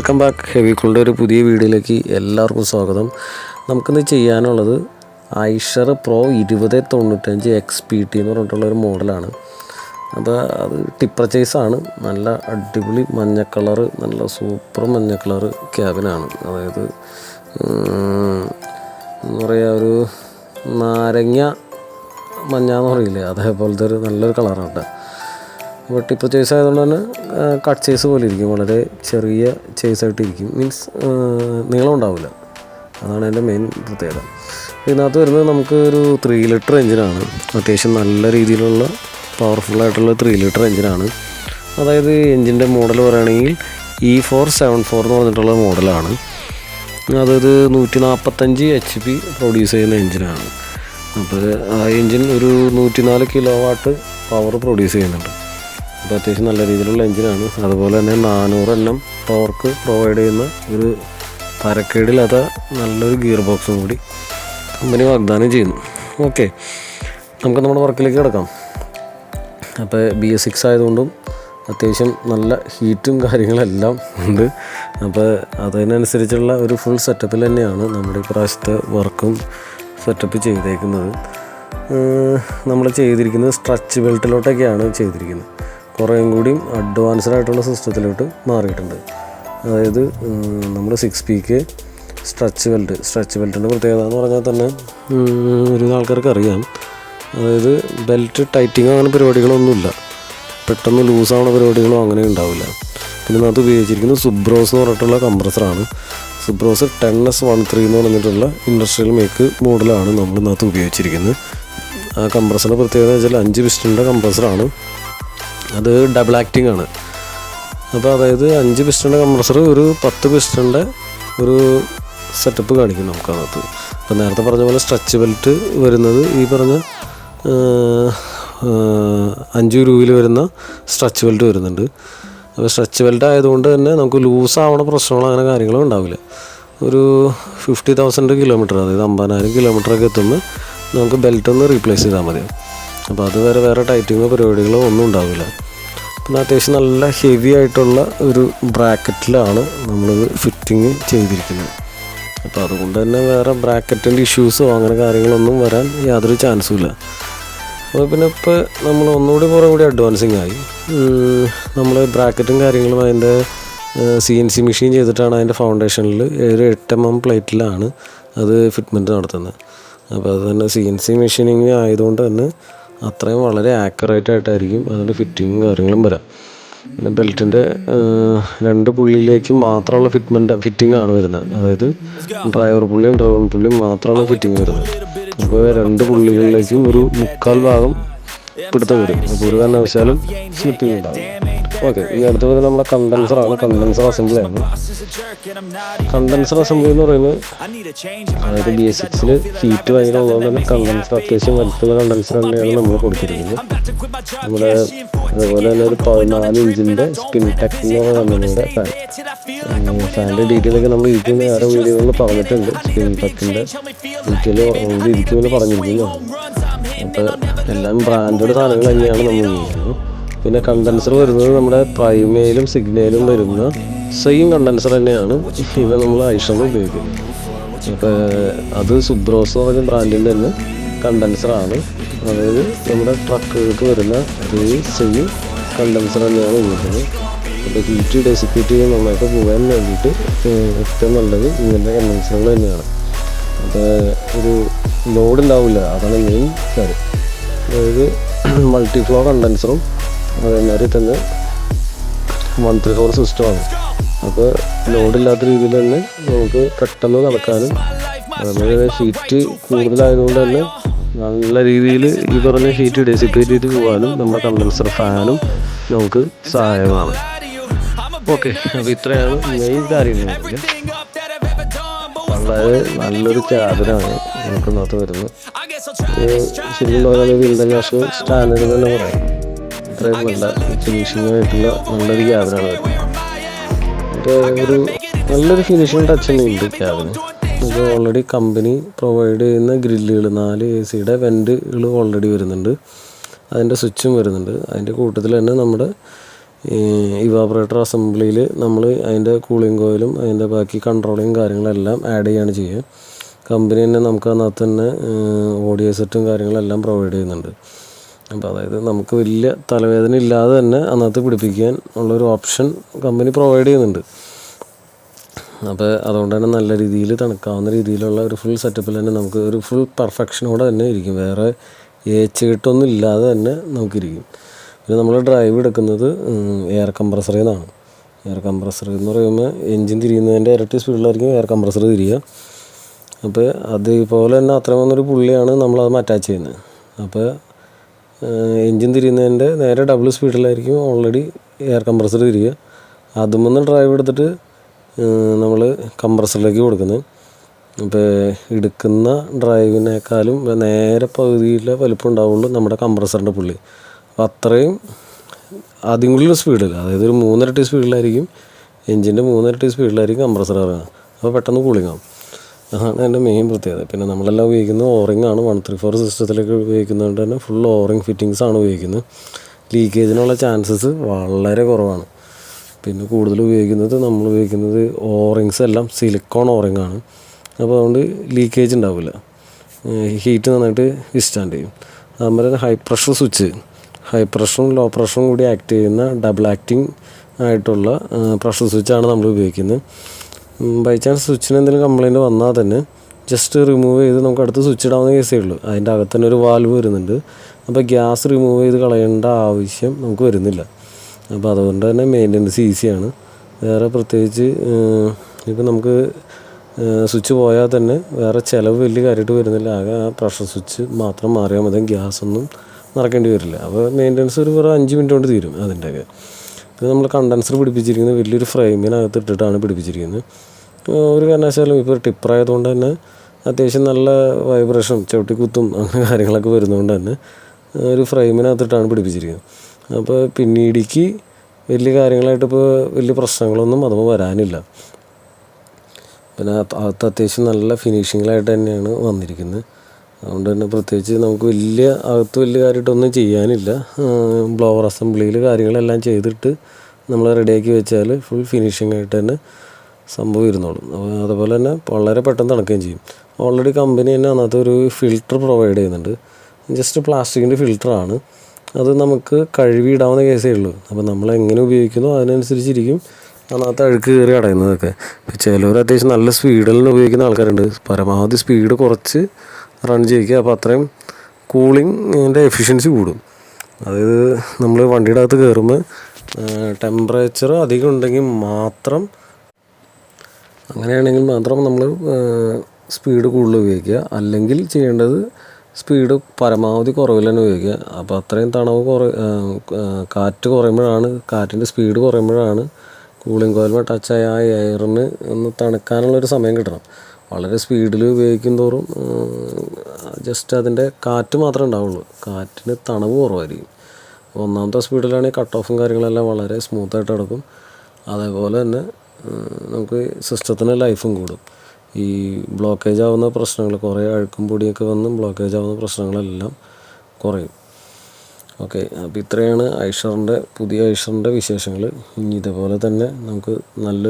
Welcome back. ഹെവിക്കൂളിൻ്റെ ഒരു പുതിയ വീഡിയോയിലേക്ക് എല്ലാവർക്കും സ്വാഗതം. നമുക്കിന്ന് ചെയ്യാനുള്ളത് ഐഷർ പ്രോ 2095 XPT എന്ന് പറഞ്ഞിട്ടുള്ളൊരു മോഡലാണ്. അപ്പോൾ അത് ടിപ്പർ ചേസാണ്. നല്ല അടിപൊളി മഞ്ഞ കളറ്, നല്ല സൂപ്പർ മഞ്ഞ കളറ് ക്യാബിനാണ്. അതായത് എന്താ പറയുക, ഒരു നാരങ്ങ മഞ്ഞ എന്ന് പറയില്ലേ, അതേപോലത്തെ ഒരു നല്ലൊരു കളറാണ്. അപ്പോൾ ടിപ്പർ ചേസ് ആയതുകൊണ്ട് തന്നെ കട്ട് ചേസ് പോലെ ഇരിക്കും, വളരെ ചെറിയ ചേസായിട്ടിരിക്കും. മീൻസ് നീളം ഉണ്ടാവില്ല, അതാണ് എൻ്റെ മെയിൻ പ്രത്യേകത. ഇതിനകത്ത് വരുന്നത് നമുക്ക് ഒരു 3 ലിറ്റർ എഞ്ചിനാണ്. അത്യാവശ്യം നല്ല രീതിയിലുള്ള പവർഫുള്ളായിട്ടുള്ള 3 ലിറ്റർ എഞ്ചിനാണ്. അതായത് എഞ്ചിൻ്റെ മോഡൽ പറയുകയാണെങ്കിൽ E474 എന്ന് പറഞ്ഞിട്ടുള്ള മോഡലാണ്. അതായത് 145 HP പ്രൊഡ്യൂസ് ചെയ്യുന്ന എഞ്ചിനാണ്. അപ്പോൾ ആ എഞ്ചിൻ ഒരു 104 കിലോവാട്ട് പവർ പ്രൊഡ്യൂസ് ചെയ്യുന്നുണ്ട്. അപ്പോൾ അത്യാവശ്യം നല്ല രീതിയിലുള്ള എഞ്ചിനാണ്. അതുപോലെ തന്നെ 400 Nm പവർക്ക് പ്രൊവൈഡ് ചെയ്യുന്ന ഒരു തരക്കേടില്ലാത്ത നല്ലൊരു ഗിയർ ബോക്സും കൂടി കമ്പനി വാഗ്ദാനം ചെയ്യുന്നു. ഓക്കെ, നമുക്ക് നമ്മുടെ വർക്കിലേക്ക് കിടക്കാം. അപ്പോൾ BS6 ആയതുകൊണ്ടും അത്യാവശ്യം നല്ല ഹീറ്റും കാര്യങ്ങളെല്ലാം ഉണ്ട്. അപ്പോൾ അതിനനുസരിച്ചുള്ള ഒരു ഫുൾ സെറ്റപ്പിൽ തന്നെയാണ് നമ്മുടെ ഇപ്രാവശ്യത്തെ വർക്കും സെറ്റപ്പ് ചെയ്തേക്കുന്നത്. നമ്മൾ ചെയ്തിരിക്കുന്നത് സ്ട്രെച്ച് ബെൽറ്റിലോട്ടൊക്കെയാണ് ചെയ്തിരിക്കുന്നത്. കുറേയും കൂടിയും അഡ്വാൻസ്ഡ് ആയിട്ടുള്ള സിസ്റ്റത്തിലോട്ട് മാറിയിട്ടുണ്ട്. അതായത് നമ്മൾ 6PK സ്ട്രെച്ച് ബെൽറ്റിൻ്റെ പ്രത്യേകത എന്ന് പറഞ്ഞാൽ തന്നെ ഒരു ആൾക്കാർക്ക് അറിയാം. അതായത് ബെൽറ്റ് ടൈറ്റിങ്ങോ അങ്ങനെ പരിപാടികളൊന്നുമില്ല, പെട്ടെന്ന് ലൂസാവുന്ന പരിപാടികളോ അങ്ങനെ ഉണ്ടാവില്ല. പിന്നെ ഇതിനകത്ത് ഉപയോഗിച്ചിരിക്കുന്നത് സുബ്രോസ് എന്ന് പറഞ്ഞിട്ടുള്ള കംപ്രസറാണ്. സുബ്രോസ് 10S13 എന്ന് പറഞ്ഞിട്ടുള്ള ഇൻഡസ്ട്രിയൽ മേക്ക് മോഡലാണ് നമ്മൾ ഇതിനകത്ത് ഉപയോഗിച്ചിരിക്കുന്നത്. ആ കംപ്രസറിൻ്റെ പ്രത്യേകത വെച്ചാൽ 5 പിസ്റ്റണിൻ്റെ കംപ്രസറാണ്. അത് ഡബിൾ ആക്ടിംഗ് ആണ്. അപ്പോൾ അതായത് 5 പിസ്റ്റണിൻ്റെ കംപ്രസർ ഒരു 10 പിസ്റ്റണിൻ്റെ ഒരു സെറ്റപ്പ് കാണിക്കും നമുക്കകത്ത്. അപ്പോൾ നേരത്തെ പറഞ്ഞ പോലെ സ്ട്രെച്ച് ബെൽറ്റ് വരുന്നത് ഈ പറഞ്ഞ 5 രൂപയിൽ വരുന്ന സ്ട്രെച്ച് ബെൽറ്റ് വരുന്നുണ്ട്. അപ്പോൾ സ്ട്രെച്ച് ബെൽറ്റ് ആയതുകൊണ്ട് തന്നെ നമുക്ക് ലൂസാവണ പ്രശ്നങ്ങളോ അങ്ങനെ കാര്യങ്ങളോ ഉണ്ടാവില്ല. ഒരു 50,000 കിലോമീറ്റർ, അതായത് 50,000 കിലോമീറ്ററൊക്കെ എത്തുമ്പോൾ നമുക്ക് ബെൽറ്റ് ഒന്ന് റീപ്ലേസ് ചെയ്താൽ മതി. അപ്പോൾ അത് വേറെ ടൈറ്റിങ്ങോ പരിപാടികളോ ഒന്നും ഉണ്ടാവില്ല. പിന്നെ അത്യാവശ്യം നല്ല ഹെവി ആയിട്ടുള്ള ഒരു ബ്രാക്കറ്റിലാണ് നമ്മളിത് ഫിറ്റിങ് ചെയ്തിരിക്കുന്നത്. അപ്പോൾ അതുകൊണ്ട് തന്നെ വേറെ ബ്രാക്കറ്റിൻ്റെ ഇഷ്യൂസോ അങ്ങനെ കാര്യങ്ങളൊന്നും വരാൻ യാതൊരു ചാൻസും ഇല്ല. അപ്പോൾ പിന്നെ ഇപ്പോൾ നമ്മൾ ഒന്നുകൂടി കുറേ അഡ്വാൻസിങ് ആയി. നമ്മൾ ബ്രാക്കറ്റും കാര്യങ്ങളും അതിൻ്റെ CNC മെഷീൻ ചെയ്തിട്ടാണ് അതിൻ്റെ ഫൗണ്ടേഷനിൽ ഒരു 8 mm പ്ലേറ്റിലാണ് അത് ഫിറ്റ്മെൻറ്റ് നടത്തുന്നത്. അപ്പോൾ അത് തന്നെ CNC മെഷീനിങ് ആയതുകൊണ്ട് തന്നെ അത്രയും വളരെ ആക്യുറേറ്റ് ആയിട്ടായിരിക്കും അതിൻ്റെ ഫിറ്റിങ്ങും കാര്യങ്ങളും വരാം. പിന്നെ ബെൽറ്റിൻ്റെ 2 പുള്ളിയിലേക്ക് മാത്രമുള്ള ഫിറ്റിംഗ് ആണ് വരുന്നത്. അതായത് ഡ്രൈവർ പുള്ളിയും മാത്രമാണ് ഫിറ്റിംഗ് വരുന്നത്. അപ്പോൾ 2 പുള്ളികളിലേക്കും ഒരു 1/4 ഭാഗം പിടുത്തം വരും. അപ്പോൾ ഒരു കാരണവശാലും സ്ലിപ്പിംഗ് ഉണ്ടാകും. ഓക്കെ, ഈ അടുത്തത് നമ്മുടെ കണ്ടൻസറാണ്. കണ്ടൻസർ അസംബ്ലിയാണ്. കണ്ടൻസർ അസംബ്ലി എന്ന് പറയുന്നത് അതായത് BS6 ഹീറ്റ് ഭയങ്കര ഉള്ളതുകൊണ്ട് തന്നെ കണ്ടൻസർ അത്യാവശ്യം വലിപ്പമുള്ള കണ്ടൻസർ തന്നെയാണ് നമ്മൾ കൊടുത്തിരിക്കുന്നത്. നമ്മുടെ അതുപോലെ തന്നെ ഒരു 14 ഇഞ്ചിൻ്റെ സ്പിൻ ടെക് എന്ന് പറയുന്ന കമ്പനിയുടെ ഫാനിൻ്റെ ഡീറ്റെയിലൊക്കെ നമ്മൾ ഇരിക്കുന്ന വേറെ വീഡിയോകളിൽ പറഞ്ഞിട്ടുണ്ട്. സ്പിൻ ടെക്കിൻ്റെ ഡീറ്റെയിൽ ഇരിക്കുമെന്ന് പറഞ്ഞിരിക്കുന്നതാണ്. അപ്പോൾ എല്ലാം ബ്രാൻഡഡ് സാധനങ്ങൾ തന്നെയാണ് നമ്മൾ ഉപയോഗിക്കുന്നത്. പിന്നെ കണ്ടൻസർ വരുന്നത് നമ്മുടെ പ്രൈമയിലും സിഗ്നയിലും വരുന്ന സെയിം കണ്ടൻസർ തന്നെയാണ് ഇവ നമ്മൾ ഐഷറിൽ ഉപയോഗിക്കുന്നത്. അപ്പോൾ അത് സുബ്രോസ് എന്ന് പറഞ്ഞ ബ്രാൻഡിൻ്റെ തന്നെ കണ്ടൻസറാണ്. അതായത് നമ്മുടെ ട്രക്കുകൾക്ക് വരുന്ന അതേ സെയിം കണ്ടൻസർ തന്നെയാണ് ഉപയോഗിക്കുന്നത്. അപ്പോൾ ഹീറ്റ് ഡെസിപ്പേറ്റ് ചെയ്ത് നന്നായിട്ട് പോകാൻ വേണ്ടിയിട്ട് ഏറ്റവും നല്ലത് ഇങ്ങനത്തെ കണ്ടൻസറുകൾ തന്നെയാണ്. അപ്പോൾ ഒരു ലോഡ് ഉണ്ടാവില്ല, അതാണ് മെയിൻ കാര്യം. അതായത് മൾട്ടിഫ്ലോ കണ്ടൻസറും അതേമാതിരി തന്നെ 134 സിസ്റ്റമാണ്. അപ്പോൾ ലോഡില്ലാത്ത രീതിയിൽ തന്നെ നമുക്ക് പെട്ടെന്ന് നടക്കാനും അതുപോലെ ഹീറ്റ് കൂടുതലായതുകൊണ്ട് തന്നെ നല്ല രീതിയിൽ ഈ പറഞ്ഞ ഹീറ്റ് ഡെസിപ്പേറ്റ് ചെയ്ത് പോകാനും നമ്മുടെ കണ്ടൻസർ ഫാനും നമുക്ക് സഹായകമാണ്. ഓക്കെ, അപ്പോൾ ഇത്രയാണ് മെയിൻ കാര്യങ്ങൾ. വളരെ നല്ലൊരു ക്യാബിനാണ് നമുക്ക് ഇന്നത്തെ വരുന്നത്. ശരിക്കും പറഞ്ഞാൽ ഇൻ്റർനാഷണൽ സ്റ്റാൻഡേർഡ് തന്നെ പറയാം. ഇത്രയും നല്ല ഫിനിഷിംഗ് ആയിട്ടുള്ള നല്ലൊരു ക്യാബിനാണ് വരുന്നത്. ഒരു നല്ലൊരു ഫിനിഷിംഗ് ടച്ച് തന്നെ ഉണ്ട് ക്യാബിന്. ഇത് ഓൾറെഡി കമ്പനി പ്രൊവൈഡ് ചെയ്യുന്ന ഗ്രില്ലുകൾ 4 AC വെൻറ്റുകൾ ഓൾറെഡി വരുന്നുണ്ട്. അതിൻ്റെ സ്വിച്ചും വരുന്നുണ്ട്. അതിൻ്റെ കൂട്ടത്തിൽ തന്നെ നമ്മുടെ ഇവാപറേറ്റർ അസംബ്ലിയിൽ നമ്മൾ അതിൻ്റെ കൂളിംഗ് കോയിലും അതിൻ്റെ ബാക്കി കൺട്രോളിങ് കാര്യങ്ങളെല്ലാം ആഡ് ചെയ്യുകയാണ് ചെയ്യുക. കമ്പനി തന്നെ നമുക്ക് അതിനകത്ത് തന്നെ ഓഡിയോ സെറ്റും കാര്യങ്ങളെല്ലാം പ്രൊവൈഡ് ചെയ്യുന്നുണ്ട്. അപ്പോൾ അതായത് നമുക്ക് വലിയ തലവേദന ഇല്ലാതെ തന്നെ അതിനകത്ത് പിടിപ്പിക്കാൻ ഉള്ളൊരു ഓപ്ഷൻ കമ്പനി പ്രൊവൈഡ് ചെയ്യുന്നുണ്ട്. അപ്പോൾ അതുകൊണ്ട് തന്നെ നല്ല രീതിയിൽ തണുക്കാവുന്ന രീതിയിലുള്ള ഒരു ഫുൾ സെറ്റപ്പിൽ തന്നെ നമുക്ക് ഒരു ഫുൾ പെർഫെക്ഷനോടെ തന്നെ ഇരിക്കും. വേറെ ഏച്ചുകെട്ടൊന്നും ഇല്ലാതെ തന്നെ നമുക്കിരിക്കും. പിന്നെ നമ്മൾ ഡ്രൈവ് എടുക്കുന്നത് എയർ കംപ്രസറിൽ നിന്നാണ്. എയർ കംപ്രസർ എന്ന് പറയുമ്പോൾ എൻജിൻ തിരിയുന്നതിൻ്റെ ഇരട്ടി സ്പീഡിലായിരിക്കും എയർ കംപ്രസർ തിരിയുക. അപ്പോൾ അതേപോലെ തന്നെ അത്രയും വന്നൊരു പുള്ളിയാണ് നമ്മളത് അറ്റാച്ച് ചെയ്യുന്നത്. അപ്പോൾ എൻജിൻ തിരിയുന്നതിൻ്റെ നേരെ ഡബിൾ സ്പീഡിലായിരിക്കും ഓൾറെഡി എയർ കംപ്രസർ തിരിയുക. അതുമൊന്ന് ഡ്രൈവ് എടുത്തിട്ട് നമ്മൾ കംപ്രസറിലേക്ക് കൊടുക്കുന്നത്. ഇപ്പോൾ എടുക്കുന്ന ഡ്രൈവിനേക്കാളും നേരെ പകുതിയിലെ വലിപ്പം ഉണ്ടാവുള്ളൂ നമ്മുടെ കംപ്രസറിൻ്റെ പുള്ളി. അപ്പോൾ അത്രയും ആദ്യം കൂടുതൽ സ്പീഡിൽ, അതായത് ഒരു 3 ഇരട്ടി സ്പീഡിലായിരിക്കും എൻജിൻ്റെ 3 ഇരട്ടി സ്പീഡിലായിരിക്കും കംപ്രസർ ഇറങ്ങുക. അപ്പോൾ പെട്ടെന്ന് കൂളിംഗ് ആവും. അതാണ് എൻ്റെ മെയിൻ പ്രത്യേകത. പിന്നെ നമ്മളെല്ലാം ഉപയോഗിക്കുന്നത് ഓറിംഗ് ആണ്. 134 സിസ്റ്റത്തിലേക്ക് ഉപയോഗിക്കുന്നതുകൊണ്ട് തന്നെ ഫുൾ ഓറിംഗ് ഫിറ്റിങ്സ് ആണ് ഉപയോഗിക്കുന്നത്. ലീക്കേജിനുള്ള ചാൻസസ് വളരെ കുറവാണ്. പിന്നെ കൂടുതൽ നമ്മൾ ഉപയോഗിക്കുന്നത് ഓറിങ്സ് എല്ലാം സിലിക്കോൺ ഓറിംഗ് ആണ്. അപ്പോൾ അതുകൊണ്ട് ലീക്കേജ് ഉണ്ടാവില്ല. ഹീറ്റ് നന്നായിട്ട് വിസ്റ്റാൻഡ് ചെയ്യും. അതുപോലെ തന്നെ ഹൈ പ്രഷറും ലോ പ്രഷറും കൂടി ആക്ട് ചെയ്യുന്ന ഡബിൾ ആക്ടിങ് ആയിട്ടുള്ള പ്രഷർ സ്വിച്ചാണ് നമ്മൾ ഉപയോഗിക്കുന്നത്. ബൈ ചാൻസ് സ്വിച്ചിന് എന്തെങ്കിലും കംപ്ലൈൻറ്റ് വന്നാൽ തന്നെ ജസ്റ്റ് റിമൂവ് ചെയ്ത് നമുക്ക് അടുത്ത് സ്വിച്ച് ഇടാവുന്ന കേസേ ഉള്ളൂ. അതിൻ്റെ അകത്ത് തന്നെ ഒരു വാൽവ് വരുന്നുണ്ട്. അപ്പോൾ ഗ്യാസ് റിമൂവ് ചെയ്ത് കളയേണ്ട ആവശ്യം നമുക്ക് വരുന്നില്ല. അപ്പോൾ അതുകൊണ്ട് തന്നെ മെയിൻ്റനൻസ് ഈസിയാണ്. വേറെ പ്രത്യേകിച്ച് ഇപ്പം നമുക്ക് സ്വിച്ച് പോയാൽ തന്നെ വേറെ ചിലവ് വലിയ കാര്യമായിട്ട് വരുന്നില്ല. ആകെ ആ പ്രഷർ സ്വിച്ച് മാത്രം മാറിയാൽ മതി, ഗ്യാസൊന്നും നിറക്കേണ്ടി വരില്ല. അപ്പോൾ മെയിൻ്റനൻസ് ഒരു 5 മിനിറ്റ് കൊണ്ട് തീരും അതിൻ്റെയൊക്കെ. പിന്നെ നമ്മൾ കണ്ടൻസർ പിടിപ്പിച്ചിരിക്കുന്നത് വലിയൊരു ഫ്രെയിമിനകത്ത് ഇട്ടിട്ടാണ് പിടിപ്പിച്ചിരിക്കുന്നത്. ഒരു കാരണവശാലും ഇപ്പോൾ ടിപ്പറായതുകൊണ്ട് തന്നെ അത്യാവശ്യം നല്ല വൈബ്രേഷൻ, ചവിട്ടിക്കുത്തും അങ്ങനെ കാര്യങ്ങളൊക്കെ വരുന്നതുകൊണ്ട് തന്നെ ഒരു ഫ്രെയിമിനകത്തിട്ടാണ് പിടിപ്പിച്ചിരിക്കുന്നത്. അപ്പോൾ പിന്നീടേക്ക് വലിയ കാര്യങ്ങളായിട്ട് ഇപ്പോൾ വലിയ പ്രശ്നങ്ങളൊന്നും അതുമ്പോൾ വരാനില്ല. പിന്നെ അകത്ത് അത്യാവശ്യം നല്ല ഫിനിഷിങ്ങിലായിട്ട് തന്നെയാണ് വന്നിരിക്കുന്നത്. അതുകൊണ്ട് തന്നെ പ്രത്യേകിച്ച് നമുക്ക് അകത്ത് വലിയ കാര്യമായിട്ടൊന്നും ചെയ്യാനില്ല. ബ്ലോവർ അസംബ്ലിയിൽ കാര്യങ്ങളെല്ലാം ചെയ്തിട്ട് നമ്മൾ റെഡിയാക്കി വെച്ചാൽ ഫുൾ ഫിനിഷിംഗ് ആയിട്ട് തന്നെ സംഭവം ഇരുന്നോളും. അപ്പോൾ അതുപോലെ തന്നെ വളരെ പെട്ടെന്ന് തണുക്കുകയും ചെയ്യും. ഓൾറെഡി കമ്പനി തന്നെ അതിനകത്ത് ഒരു ഫിൽറ്റർ പ്രൊവൈഡ് ചെയ്യുന്നുണ്ട്. ജസ്റ്റ് പ്ലാസ്റ്റിക്കിൻ്റെ ഫിൽറ്ററാണ്. അത് നമുക്ക് കഴുകിയിടാവുന്ന കേസേ ഉള്ളൂ. അപ്പോൾ നമ്മൾ എങ്ങനെ ഉപയോഗിക്കുന്നോ അതിനനുസരിച്ചിരിക്കും അതിനകത്ത് അഴുക്ക് കയറി അടയുന്നതൊക്കെ. ചിലവർ അത്യാവശ്യം നല്ല സ്പീഡിൽ ഉപയോഗിക്കുന്ന ആൾക്കാരുണ്ട്. പരമാവധി സ്പീഡ് കുറച്ച് റൺ ചെയ്യിക്കുക. അപ്പോൾ അത്രയും കൂളിങ്ങിൻ്റെ എഫിഷ്യൻസി കൂടും. അതായത് നമ്മൾ വണ്ടിയുടെ അകത്ത് കയറുമ്പോൾ ടെമ്പറേച്ചർ അധികം ഉണ്ടെങ്കിൽ മാത്രം, അങ്ങനെയാണെങ്കിൽ മാത്രം നമ്മൾ സ്പീഡ് കൂടുതൽ ഉപയോഗിക്കുക. അല്ലെങ്കിൽ ചെയ്യേണ്ടത് സ്പീഡ് പരമാവധി കുറവിൽ തന്നെ ഉപയോഗിക്കുക. അപ്പോൾ അത്രയും കാറ്റ് കുറയുമ്പോഴാണ്, കാറ്റിൻ്റെ സ്പീഡ് കുറയുമ്പോഴാണ് കൂളിംഗ് കോയിലുമായി ടച്ചായ ആ എയറിന് ഒന്ന് തണുക്കാനുള്ളൊരു സമയം കിട്ടണം. വളരെ സ്പീഡിൽ ഉപയോഗിക്കും തോറും ജസ്റ്റ് അതിൻ്റെ കാറ്റ് മാത്രമേ ഉണ്ടാവുള്ളൂ, കാറ്റിന് തണുവ് കുറവായിരിക്കും. ഒന്നാമത്തെ സ്പീഡിലാണെങ്കിൽ കട്ട് ഓഫും കാര്യങ്ങളെല്ലാം വളരെ സ്മൂത്തായിട്ട് നടക്കും. അതേപോലെ തന്നെ നമുക്ക് സിസ്റ്റത്തിന് ലൈഫും കൂടും. ഈ ബ്ലോക്കേജ് ആവുന്ന പ്രശ്നങ്ങൾ, കുറേ അഴുക്കും പൊടിയൊക്കെ വന്ന് ബ്ലോക്കേജ് ആവുന്ന പ്രശ്നങ്ങളെല്ലാം കുറയും. ഓക്കെ, അപ്പോൾ ഇത്രയാണ് പുതിയ ഐഷറിൻ്റെ വിശേഷങ്ങൾ. ഇനി ഇതേപോലെ തന്നെ നമുക്ക് നല്ല